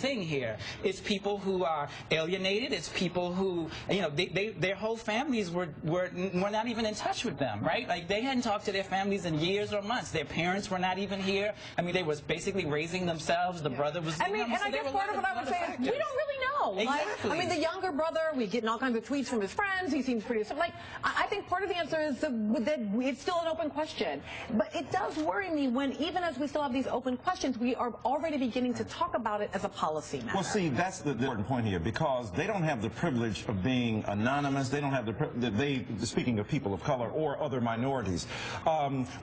thing here. It's people who are alienated. It's people who, you know, their whole families were not even in touch with them, right? Like, they hadn't talked to their families in years or months. Their parents were not even here. I mean, they was basically raising themselves. The brother was. I mean, and I guess part of what I would say is we don't really know. Exactly. Like, I mean, the younger brother, we get all kinds of tweets from his friends. He seems pretty. Like, I think part of the answer is that it's still an open question. But it does worry me when, even as we still have these open questions, we are already beginning to talk about it as a policy matter. Well, see, that's the important point here, because they don't have the privilege of being anonymous. They don't have speaking of people of color or other minorities.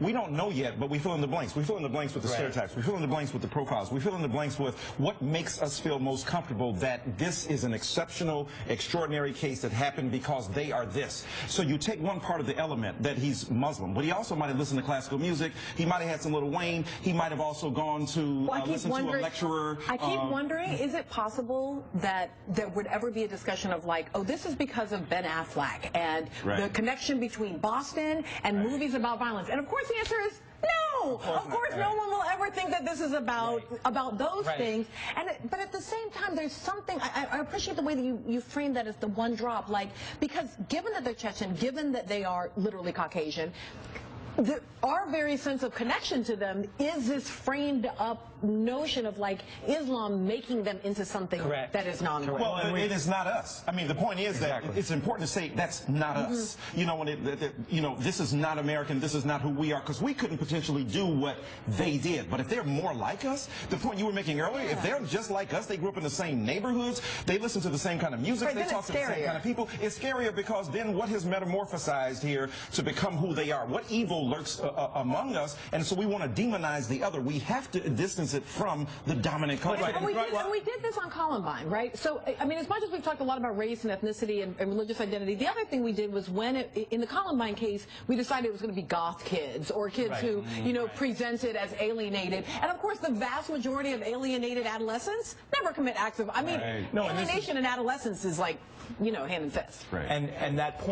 We don't know yet, but we fill in the blanks. We fill in the blanks with the stereotypes. We fill in the blanks with the profiles. We fill in the blanks with what makes us feel most comfortable that this is an exceptional, extraordinary case that happened because they are this. So you take one part of the element that he's Muslim, but he also might have listened to classical music. He might have had some Lil Wayne. He might have also gone to listen to a lecturer. I keep wondering, is it possible that there would ever be a discussion of like, oh, this is because of Ben Affleck and the connection between Boston and movies about violence? And of course the answer is no. Of course no one will ever think that this is about those things. But at the same time, there's something, I appreciate the way that you frame that as the one drop, like, because given that they're Chechen, given that they are literally Caucasian, our very sense of connection to them is this framed up notion of like Islam making them into something that is non-white. Well, it is not us. I mean, the point is that it's important to say that's not us. You know, when this is not American, this is not who we are, because we couldn't potentially do what they did. But if they're more like us, the point you were making earlier, if they're just like us, they grew up in the same neighborhoods, they listen to the same kind of music, they talk to the same kind of people, it's scarier, because then what has metamorphosized here to become who they are? What evil lurks among us? And so we want to demonize the other. We have to distance it from the dominant culture. And we did this on Columbine, right? So, I mean, as much as we've talked a lot about race and ethnicity and religious identity, the other thing we did was when, in the Columbine case, we decided it was going to be goth kids or kids who, you know, presented as alienated. And of course, the vast majority of alienated adolescents never commit acts of, I mean, alienation in adolescence is like, you know, hand and fist. And that point